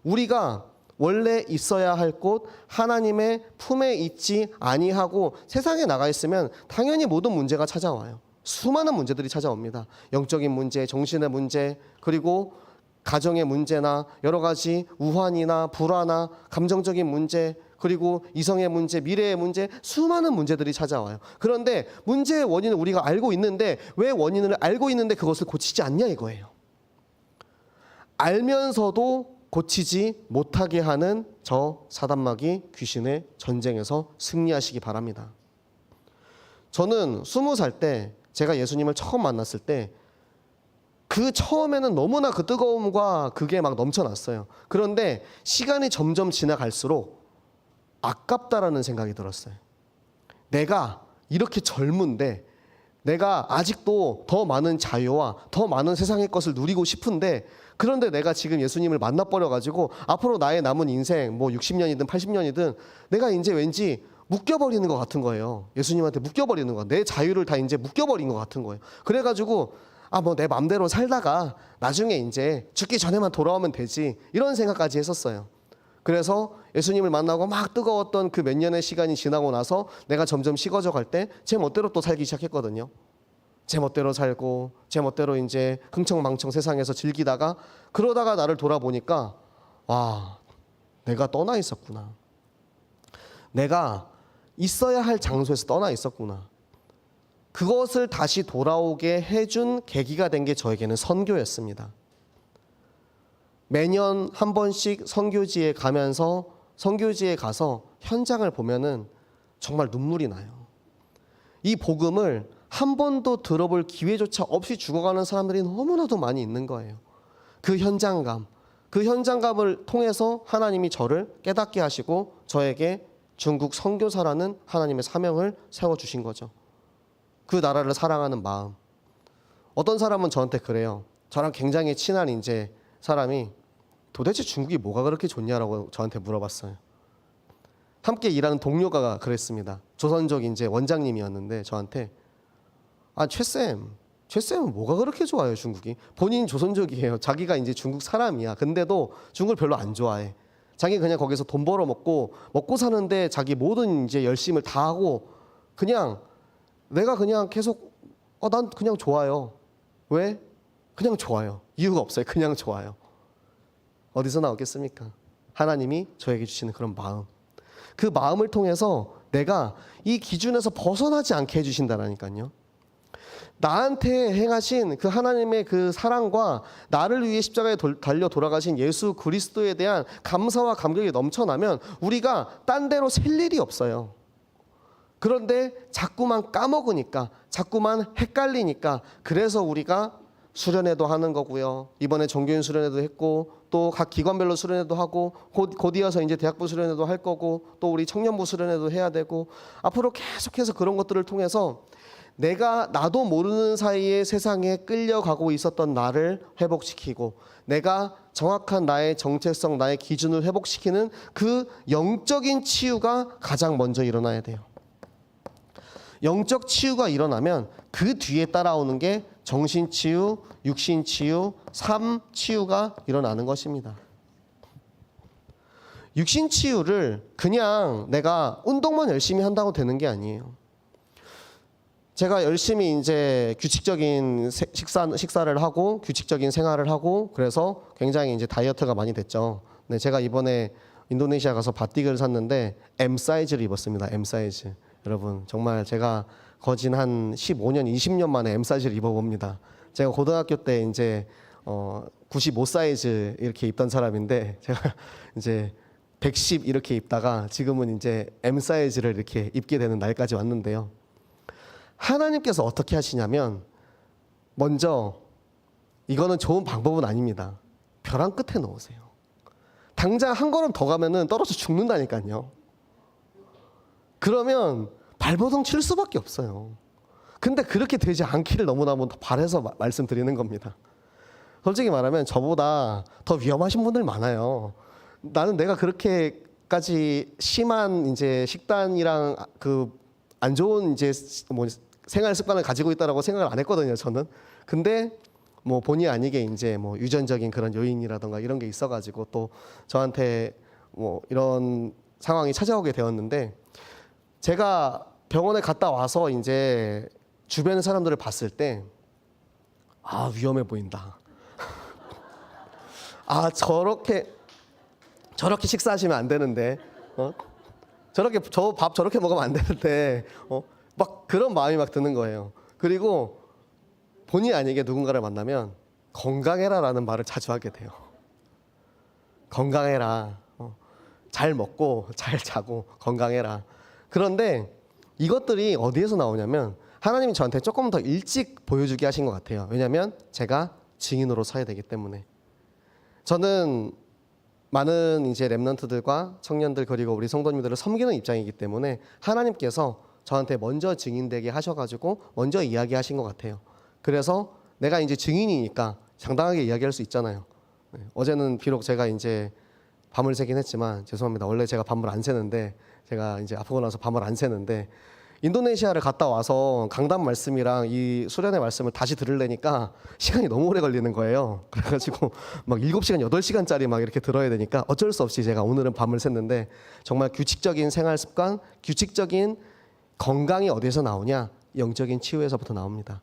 우리가 원래 있어야 할 곳 하나님의 품에 있지 아니하고 세상에 나가 있으면 당연히 모든 문제가 찾아와요. 수많은 문제들이 찾아옵니다. 영적인 문제, 정신의 문제, 그리고 가정의 문제나 여러 가지 우환이나 불화나 감정적인 문제, 그리고 이성의 문제, 미래의 문제, 수많은 문제들이 찾아와요. 그런데 문제의 원인을 우리가 알고 있는데 왜 원인을 알고 있는데 그것을 고치지 않냐 이거예요. 알면서도 고치지 못하게 하는 저 사단마귀 귀신의 전쟁에서 승리하시기 바랍니다. 저는 20살 때 제가 예수님을 처음 만났을 때 그 처음에는 너무나 그 뜨거움과 그게 막 넘쳐났어요. 그런데 시간이 점점 지나갈수록 아깝다라는 생각이 들었어요. 내가 이렇게 젊은데 내가 아직도 더 많은 자유와 더 많은 세상의 것을 누리고 싶은데 그런데 내가 지금 예수님을 만나버려가지고 앞으로 나의 남은 인생 뭐 60년이든 80년이든 내가 이제 왠지 묶여버리는 것 같은 거예요. 예수님한테 묶여버리는 거야. 내 자유를 다 이제 묶여버린 것 같은 거예요. 그래가지고 뭐 내 맘대로 살다가 나중에 이제 죽기 전에만 돌아오면 되지 이런 생각까지 했었어요. 그래서 예수님을 만나고 막 뜨거웠던 그 몇 년의 시간이 지나고 나서 내가 점점 식어져 갈 때 제 멋대로 또 살기 시작했거든요. 제 멋대로 살고 제 멋대로 이제 흥청망청 세상에서 즐기다가 그러다가 나를 돌아보니까 와, 내가 떠나 있었구나. 내가 있어야 할 장소에서 떠나 있었구나. 그것을 다시 돌아오게 해준 계기가 된 게 저에게는 선교였습니다. 매년 한 번씩 선교지에 가서 현장을 보면은 정말 눈물이 나요. 이 복음을 한 번도 들어볼 기회조차 없이 죽어가는 사람들이 너무나도 많이 있는 거예요. 그 현장감을 통해서 하나님이 저를 깨닫게 하시고 저에게 중국 선교사라는 하나님의 사명을 세워주신 거죠. 그 나라를 사랑하는 마음. 어떤 사람은 저한테 그래요. 저랑 굉장히 친한 이제 사람이 도대체 중국이 뭐가 그렇게 좋냐라고 저한테 물어봤어요. 함께 일하는 동료가 그랬습니다. 조선족 이제 원장님이었는데 저한테 최쌤은 뭐가 그렇게 좋아요 중국이? 본인이 조선족이에요. 자기가 이제 중국 사람이야. 근데도 중국을 별로 안 좋아해. 자기 그냥 거기서 돈 벌어 먹고 사는데 자기 모든 이제 열심을 다 하고 그냥 내가 그냥 계속 난 그냥 좋아요. 왜? 그냥 좋아요. 이유가 없어요. 그냥 좋아요. 어디서 나오겠습니까? 하나님이 저에게 주시는 그런 마음. 그 마음을 통해서 내가 이 기준에서 벗어나지 않게 해주신다라니까요. 나한테 행하신 그 하나님의 그 사랑과 나를 위해 십자가에 달려 돌아가신 예수 그리스도에 대한 감사와 감격이 넘쳐나면 우리가 딴 데로 셀 일이 없어요. 그런데 자꾸만 까먹으니까, 자꾸만 헷갈리니까 그래서 우리가 수련회도 하는 거고요. 이번에 종교인 수련회도 했고 또 각 기관별로 수련회도 하고 곧 이어서 이제 대학부 수련회도 할 거고 또 우리 청년부 수련회도 해야 되고 앞으로 계속해서 그런 것들을 통해서 나도 모르는 사이에 세상에 끌려가고 있었던 나를 회복시키고 내가 정확한 나의 정체성, 나의 기준을 회복시키는 그 영적인 치유가 가장 먼저 일어나야 돼요. 영적 치유가 일어나면 그 뒤에 따라오는 게 정신 치유, 육신 치유, 삶 치유가 일어나는 것입니다. 육신 치유를 그냥 내가 운동만 열심히 한다고 되는 게 아니에요. 제가 열심히 이제 규칙적인 식사를 하고 규칙적인 생활을 하고 그래서 굉장히 이제 다이어트가 많이 됐죠. 네, 제가 이번에 인도네시아 가서 바띠그를 샀는데 M 사이즈를 입었습니다. M 사이즈. 여러분 정말 제가 거진 한 15년, 20년 만에 M 사이즈를 입어봅니다. 제가 고등학교 때 이제 95 사이즈 이렇게 입던 사람인데 제가 이제 110 이렇게 입다가 지금은 이제 M 사이즈를 이렇게 입게 되는 날까지 왔는데요. 하나님께서 어떻게 하시냐면 먼저 이거는 좋은 방법은 아닙니다. 벼랑 끝에 넣으세요. 당장 한 걸음 더 가면은 떨어져 죽는다니까요. 그러면 발버둥 칠 수밖에 없어요. 근데 그렇게 되지 않기를 너무너무 바라서 말씀드리는 겁니다. 솔직히 말하면 저보다 더 위험하신 분들 많아요. 나는 내가 그렇게까지 심한 이제 식단이랑 그 안 좋은 이제 생활 습관을 가지고 있다라고 생각을 안 했거든요, 저는. 근데 뭐 본의 아니게 이제 뭐 유전적인 그런 요인이라던가 이런 게 있어가지고 또 저한테 뭐 이런 상황이 찾아오게 되었는데, 제가 병원에 갔다 와서 이제 주변의 사람들을 봤을 때 위험해 보인다. 저렇게 식사하시면 안 되는데, 저렇게 저 밥 저렇게 먹으면 안 되는데, 막 그런 마음이 막 드는 거예요. 그리고 본의 아니게 누군가를 만나면 건강해라라는 말을 자주 하게 돼요. 건강해라. 잘 먹고 잘 자고 건강해라. 그런데 이것들이 어디에서 나오냐면 하나님이 저한테 조금 더 일찍 보여주게 하신 것 같아요. 왜냐하면 제가 증인으로 서야 되기 때문에. 저는 많은 이제 렘넌트들과 청년들 그리고 우리 성도님들을 섬기는 입장이기 때문에 하나님께서 저한테 먼저 증인되게 하셔가지고 먼저 이야기하신 것 같아요. 그래서 내가 이제 증인이니까 당당하게 이야기할 수 있잖아요. 어제는 비록 제가 이제 밤을 새긴 했지만 죄송합니다. 원래 제가 밤을 안 새는데, 제가 이제 아프고 나서 밤을 안 새는데 인도네시아를 갔다 와서 강단 말씀이랑 이 수련의 말씀을 다시 들으려니까 시간이 너무 오래 걸리는 거예요. 그래가지고 막 7시간, 8시간짜리 막 이렇게 들어야 되니까 어쩔 수 없이 제가 오늘은 밤을 샜는데, 정말 규칙적인 생활 습관, 규칙적인 건강이 어디에서 나오냐? 영적인 치유에서부터 나옵니다.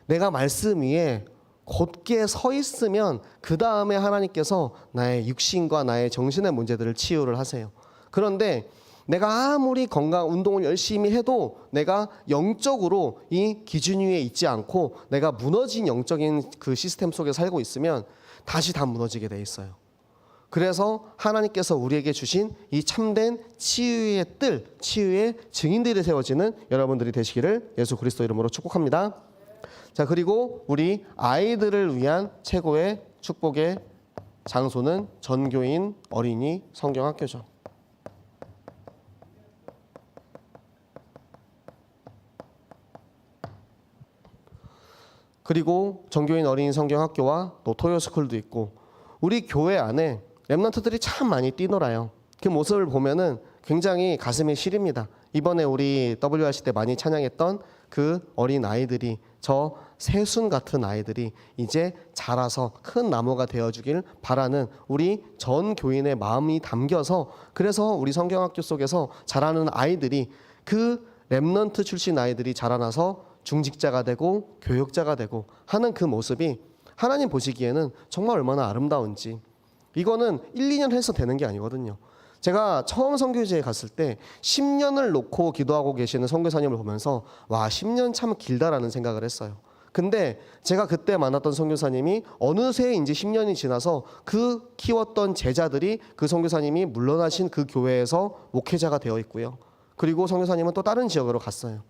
내가 말씀 위에 곧게 서 있으면 그 다음에 하나님께서 나의 육신과 나의 정신의 문제들을 치유를 하세요. 그런데 내가 아무리 건강 운동을 열심히 해도 내가 영적으로 이 기준 위에 있지 않고 내가 무너진 영적인 그 시스템 속에 살고 있으면 다시 다 무너지게 돼 있어요. 그래서 하나님께서 우리에게 주신 이 참된 치유의 뜰, 치유의 증인들이 세워지는 여러분들이 되시기를 예수 그리스도 이름으로 축복합니다. 자, 그리고 우리 아이들을 위한 최고의 축복의 장소는 전교인 어린이 성경학교죠. 그리고 전교인 어린이 성경학교와 또 토요스쿨도 있고, 우리 교회 안에 렘넌트들이 참 많이 뛰놀아요. 그 모습을 보면은 굉장히 가슴이 시립니다. 이번에 우리 WRC 때 많이 찬양했던 그 어린 아이들이, 저 새순 같은 아이들이 이제 자라서 큰 나무가 되어주길 바라는 우리 전 교인의 마음이 담겨서, 그래서 우리 성경학교 속에서 자라는 아이들이, 그 렘넌트 출신 아이들이 자라나서 중직자가 되고 교육자가 되고 하는 그 모습이 하나님 보시기에는 정말 얼마나 아름다운지. 이거는 1, 2년 해서 되는 게 아니거든요. 제가 처음 선교지에 갔을 때 10년을 놓고 기도하고 계시는 선교사님을 보면서 와, 10년 참 길다라는 생각을 했어요. 근데 제가 그때 만났던 선교사님이 어느새 이제 10년이 지나서 그 키웠던 제자들이 그 선교사님이 물러나신 그 교회에서 목회자가 되어 있고요. 그리고 선교사님은 또 다른 지역으로 갔어요.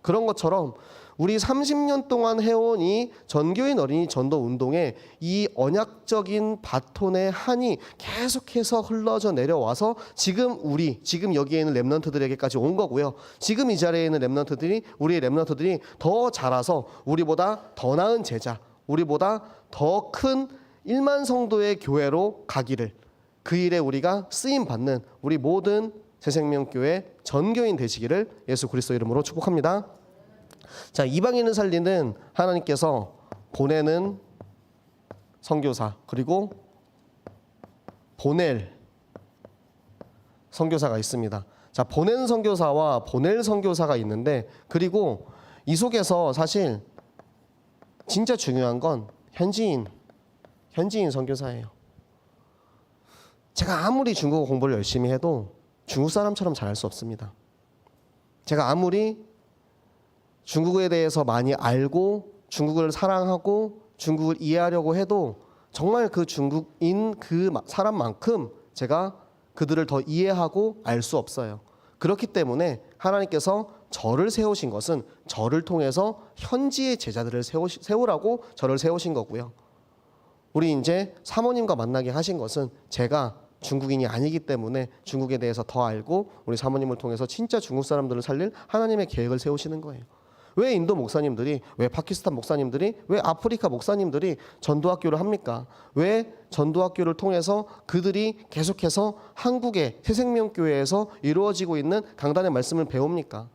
그런 것처럼 우리 30년 동안 해온 이 전교인 어린이 전도 운동에 이 언약적인 바톤의 한이 계속해서 흘러져 내려와서 지금 여기에 있는 렘넌트들에게까지 온 거고요. 지금 이 자리에 있는 렘넌트들이, 우리의 렘넌트들이 더 자라서 우리보다 더 나은 제자, 우리보다 더 큰 1만 성도의 교회로 가기를, 그 일에 우리가 쓰임 받는 우리 모든 새생명교회 전교인 되시기를 예수 그리스도 이름으로 축복합니다. 자, 이방인을 살리는 하나님께서 보내는 선교사, 그리고 보낼 선교사가 있습니다. 자, 보낸 선교사와 보낼 선교사가 있는데, 그리고 이 속에서 사실 진짜 중요한 건 현지인 선교사예요. 제가 아무리 중국어 공부를 열심히 해도 중국 사람처럼 잘할 수 없습니다. 제가 아무리 중국에 대해서 많이 알고 중국을 사랑하고 중국을 이해하려고 해도 정말 그 중국인 그 사람만큼 제가 그들을 더 이해하고 알 수 없어요. 그렇기 때문에 하나님께서 저를 세우신 것은 저를 통해서 현지의 제자들을 세우라고 저를 세우신 거고요. 우리 이제 사모님과 만나게 하신 것은 제가 중국인이 아니기 때문에 중국에 대해서 더 알고 우리 사모님을 통해서 진짜 중국 사람들을 살릴 하나님의 계획을 세우시는 거예요. 왜 인도 목사님들이, 왜 파키스탄 목사님들이, 왜 아프리카 목사님들이 전도학교를 합니까? 왜 전도학교를 통해서 그들이 계속해서 한국의 새생명교회에서 이루어지고 있는 강단의 말씀을 배웁니까?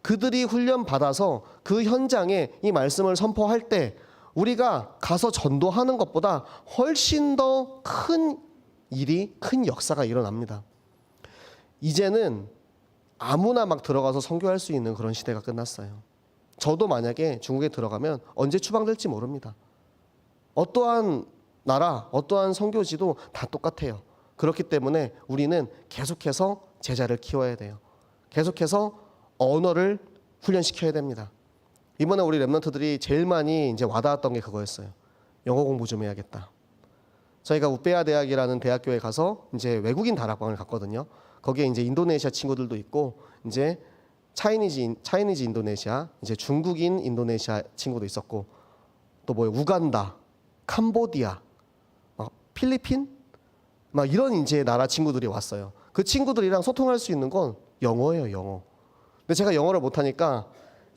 그들이 훈련 받아서 그 현장에 이 말씀을 선포할 때 우리가 가서 전도하는 것보다 훨씬 더 큰 일이, 큰 역사가 일어납니다. 이제는 아무나 막 들어가서 선교할 수 있는 그런 시대가 끝났어요. 저도 만약에 중국에 들어가면 언제 추방될지 모릅니다. 어떠한 나라, 어떠한 선교지도 다 똑같아요. 그렇기 때문에 우리는 계속해서 제자를 키워야 돼요. 계속해서 언어를 훈련시켜야 됩니다. 이번에 우리 랩런트들이 제일 많이 이제 와닿았던 게 그거였어요. 영어 공부 좀 해야겠다. 저희가 우페아 대학이라는 대학교에 가서 이제 외국인 다락방을 갔거든요. 거기에 이제 인도네시아 친구들도 있고 이제 차이니즈 인도네시아, 이제 중국인 인도네시아 친구도 있었고 또 뭐 우간다, 캄보디아, 필리핀 막 이런 이제 나라 친구들이 왔어요. 그 친구들이랑 소통할 수 있는 건 영어예요, 영어. 근데 제가 영어를 못하니까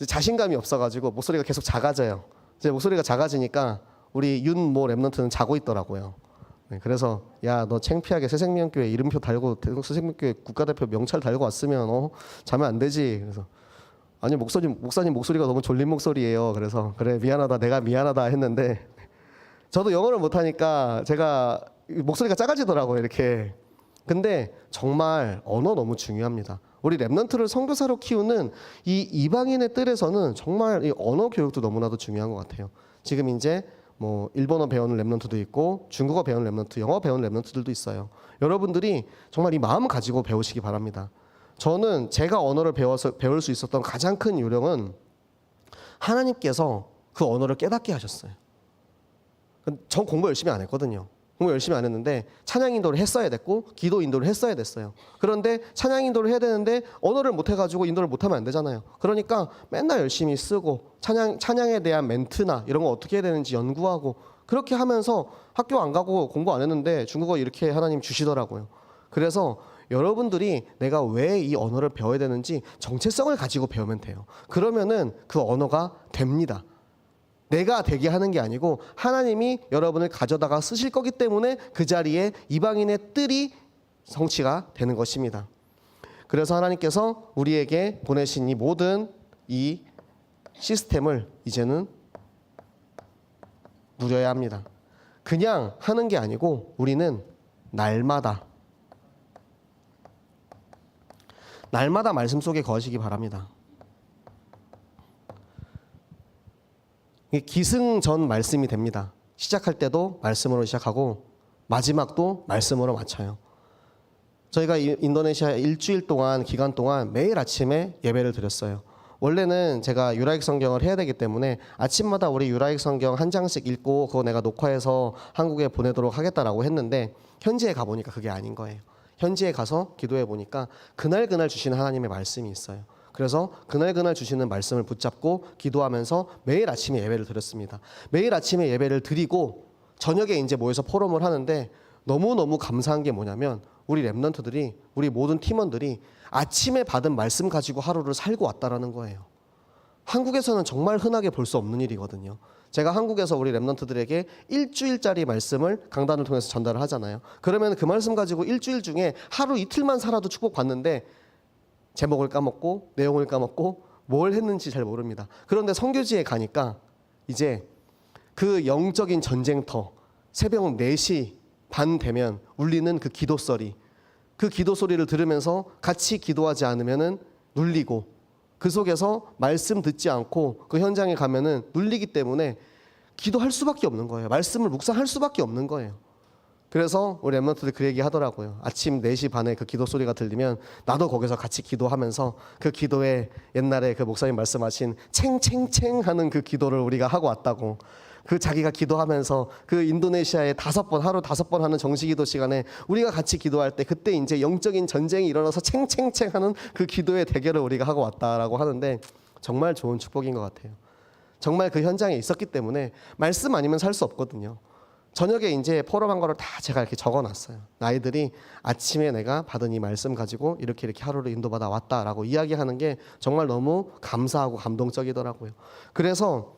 자신감이 없어가지고 목소리가 계속 작아져요. 제 목소리가 작아지니까 우리 윤모 랩런트는 자고 있더라고요. 네, 그래서 야, 너 창피하게 새생명교회 이름표 달고 새생명교회 국가대표 명찰 달고 왔으면 자면 안 되지. 그래서 아니 목사님 목소리가 너무 졸린 목소리예요. 그래서 그래 미안하다, 내가 미안하다 했는데 저도 영어를 못하니까 제가 목소리가 작아지더라고요, 이렇게. 근데 정말 언어 너무 중요합니다. 우리 랩런트를 선교사로 키우는 이 이방인의 뜰에서는 정말 이 언어 교육도 너무나도 중요한 것 같아요. 지금 이제 뭐 일본어 배우는 랩런트도 있고 중국어 배우는 랩런트, 영어 배우는 랩런트들도 있어요. 여러분들이 정말 이 마음을 가지고 배우시기 바랍니다. 저는 제가 언어를 배울 수 있었던 가장 큰 요령은 하나님께서 그 언어를 깨닫게 하셨어요. 전 공부 열심히 안 했거든요. 공부 열심히 안 했는데 찬양 인도를 했어야 됐고 기도 인도를 했어야 됐어요. 그런데 찬양 인도를 해야 되는데 언어를 못 해가지고 인도를 못하면 안 되잖아요. 그러니까 맨날 열심히 쓰고 찬양에 대한 멘트나 이런 거 어떻게 해야 되는지 연구하고 그렇게 하면서 학교 안 가고 공부 안 했는데 중국어 이렇게 하나님 주시더라고요. 그래서 여러분들이 내가 왜 이 언어를 배워야 되는지 정체성을 가지고 배우면 돼요. 그러면은 그 언어가 됩니다. 내가 되게 하는 게 아니고 하나님이 여러분을 가져다가 쓰실 거기 때문에 그 자리에 이방인의 뜰이 성취가 되는 것입니다. 그래서 하나님께서 우리에게 보내신 이 모든 이 시스템을 이제는 누려야 합니다. 그냥 하는 게 아니고 우리는 날마다 말씀 속에 거하시기 바랍니다. 기승전 말씀이 됩니다. 시작할 때도 말씀으로 시작하고 마지막도 말씀으로 마쳐요. 저희가 인도네시아 일주일 동안 기간 동안 매일 아침에 예배를 드렸어요. 원래는 제가 유라익 성경을 해야 되기 때문에 아침마다 우리 유라익 성경 한 장씩 읽고 그거 내가 녹화해서 한국에 보내도록 하겠다라고 했는데 현지에 가보니까 그게 아닌 거예요. 현지에 가서 기도해 보니까 그날 주시는 하나님의 말씀이 있어요. 그래서 그날 주시는 말씀을 붙잡고 기도하면서 매일 아침에 예배를 드렸습니다. 매일 아침에 예배를 드리고 저녁에 이제 모여서 포럼을 하는데 너무너무 감사한 게 뭐냐면 우리 랩런트들이, 우리 모든 팀원들이 아침에 받은 말씀 가지고 하루를 살고 왔다라는 거예요. 한국에서는 정말 흔하게 볼 수 없는 일이거든요. 제가 한국에서 우리 랩런트들에게 일주일짜리 말씀을 강단을 통해서 전달을 하잖아요. 그러면 그 말씀 가지고 일주일 중에 하루 이틀만 살아도 축복받는데 제목을 까먹고 내용을 까먹고 뭘 했는지 잘 모릅니다. 그런데 선교지에 가니까 이제 그 영적인 전쟁터 새벽 4시 반 되면 울리는 그 기도 소리, 그 기도 소리를 들으면서 같이 기도하지 않으면은 눌리고 그 속에서 말씀 듣지 않고 그 현장에 가면은 눌리기 때문에 기도할 수밖에 없는 거예요. 말씀을 묵상할 수밖에 없는 거예요. 그래서 우리 랩런트들 그 얘기 하더라고요. 아침 4시 반에 그 기도 소리가 들리면 나도 거기서 같이 기도하면서 그 기도에 옛날에 그 목사님 말씀하신 챙챙챙 하는 그 기도를 우리가 하고 왔다고. 그 자기가 기도하면서 그 인도네시아에 하루 5번 하는 정식기도 시간에 우리가 같이 기도할 때 그때 이제 영적인 전쟁이 일어나서 챙챙챙 하는 그 기도의 대결을 우리가 하고 왔다라고 하는데 정말 좋은 축복인 것 같아요. 정말 그 현장에 있었기 때문에 말씀 아니면 살 수 없거든요. 저녁에 이제 포럼한 거를 다 제가 이렇게 적어놨어요. 아이들이 아침에 내가 받은 이 말씀 가지고 이렇게 하루를 인도받아 왔다라고 이야기하는 게 정말 너무 감사하고 감동적이더라고요. 그래서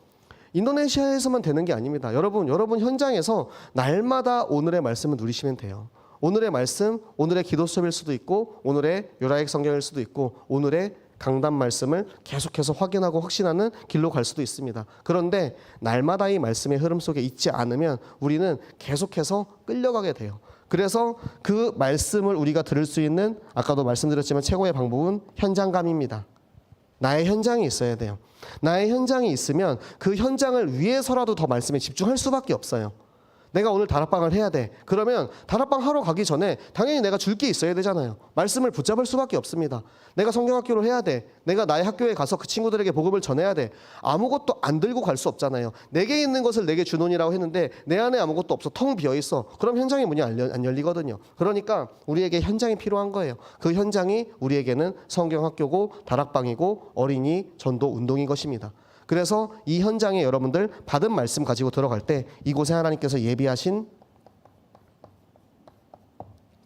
인도네시아에서만 되는 게 아닙니다. 여러분 현장에서 날마다 오늘의 말씀을 누리시면 돼요. 오늘의 말씀, 오늘의 기도 수업일 수도 있고 오늘의 요라익 성경일 수도 있고 오늘의 강단 말씀을 계속해서 확인하고 확신하는 길로 갈 수도 있습니다. 그런데 날마다 이 말씀의 흐름 속에 있지 않으면 우리는 계속해서 끌려가게 돼요. 그래서 그 말씀을 우리가 들을 수 있는, 아까도 말씀드렸지만 최고의 방법은 현장감입니다. 나의 현장이 있어야 돼요. 나의 현장이 있으면 그 현장을 위해서라도 더 말씀에 집중할 수밖에 없어요. 내가 오늘 다락방을 해야 돼. 그러면 다락방 하러 가기 전에 당연히 내가 줄 게 있어야 되잖아요. 말씀을 붙잡을 수밖에 없습니다. 내가 성경학교를 해야 돼. 내가 나의 학교에 가서 그 친구들에게 복음을 전해야 돼. 아무것도 안 들고 갈 수 없잖아요. 내게 있는 것을 내게 주노니라고 했는데 내 안에 아무것도 없어. 텅 비어 있어. 그럼 현장의 문이 안 열리거든요. 그러니까 우리에게 현장이 필요한 거예요. 그 현장이 우리에게는 성경학교고 다락방이고 어린이 전도 운동인 것입니다. 그래서 이 현장에 여러분들 받은 말씀 가지고 들어갈 때 이곳에 하나님께서 예비하신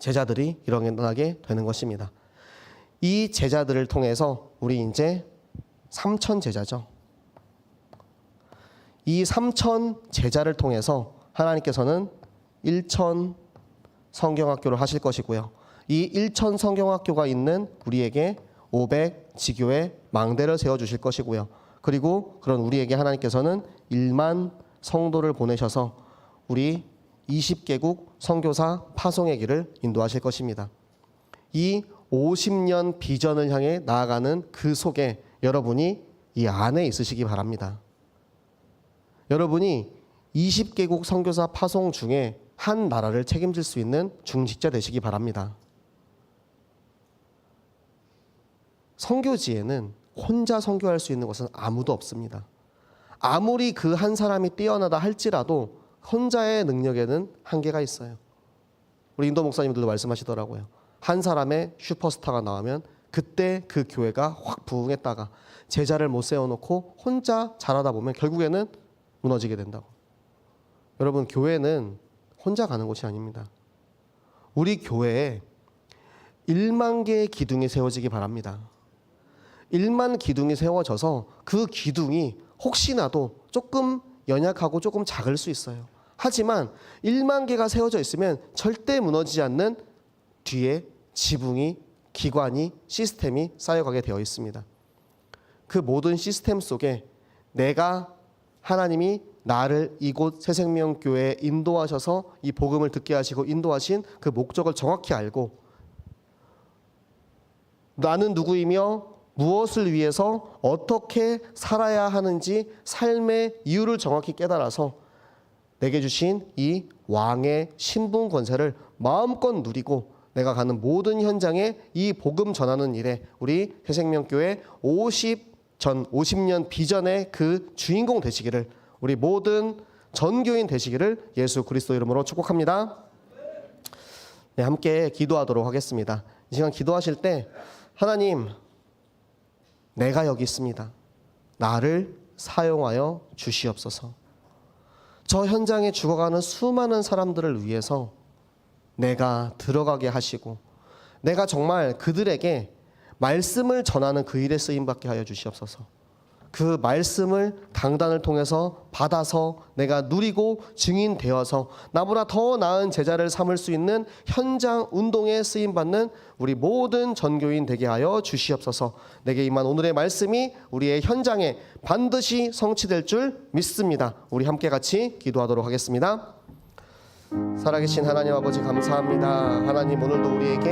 제자들이 일어나게 되는 것입니다. 이 제자들을 통해서 우리 이제 3,000 제자죠. 이 3,000 제자를 통해서 하나님께서는 1,000 성경학교를 하실 것이고요. 이 1,000 성경학교가 있는 우리에게 500 지교의 망대를 세워주실 것이고요. 그리고 그런 우리에게 하나님께서는 1만 성도를 보내셔서 우리 20개국 선교사 파송의 길을 인도하실 것입니다. 이 50년 비전을 향해 나아가는 그 속에 여러분이 이 안에 있으시기 바랍니다. 여러분이 20개국 선교사 파송 중에 한 나라를 책임질 수 있는 중직자 되시기 바랍니다. 선교지에는 혼자 선교할 수 있는 것은 아무도 없습니다. 아무리 그 한 사람이 뛰어나다 할지라도 혼자의 능력에는 한계가 있어요. 우리 인도 목사님들도 말씀하시더라고요. 한 사람의 슈퍼스타가 나오면 그때 그 교회가 확 부흥했다가 제자를 못 세워놓고 혼자 잘하다 보면 결국에는 무너지게 된다고. 여러분, 교회는 혼자 가는 곳이 아닙니다. 우리 교회에 1만 개의 기둥이 세워지기 바랍니다. 1만 기둥이 세워져서 그 기둥이 혹시나도 조금 연약하고 조금 작을 수 있어요. 하지만 1만 개가 세워져 있으면 절대 무너지지 않는 뒤에 지붕이, 기관이, 시스템이 쌓여가게 되어 있습니다. 그 모든 시스템 속에 내가, 하나님이 나를 이곳 새생명교회에 인도하셔서 이 복음을 듣게 하시고 인도하신 그 목적을 정확히 알고 나는 누구이며 무엇을 위해서 어떻게 살아야 하는지 삶의 이유를 정확히 깨달아서 내게 주신 이 왕의 신분 권세를 마음껏 누리고 내가 가는 모든 현장에 이 복음 전하는 일에 우리 새생명교회 50년 비전의 그 주인공 되시기를, 우리 모든 전교인 되시기를 예수 그리스도 이름으로 축복합니다. 네, 함께 기도하도록 하겠습니다. 이 시간 기도하실 때 하나님, 내가 여기 있습니다. 나를 사용하여 주시옵소서. 저 현장에 죽어가는 수많은 사람들을 위해서 내가 들어가게 하시고 내가 정말 그들에게 말씀을 전하는 그 일에 쓰임받게 하여 주시옵소서. 그 말씀을 강단을 통해서 받아서 내가 누리고 증인되어서 나보다 더 나은 제자를 삼을 수 있는 현장 운동에 쓰임받는 우리 모든 전교인 되게 하여 주시옵소서. 내게 임한 오늘의 말씀이 우리의 현장에 반드시 성취될 줄 믿습니다. 우리 함께 같이 기도하도록 하겠습니다. 살아계신 하나님 아버지 감사합니다. 하나님, 오늘도 우리에게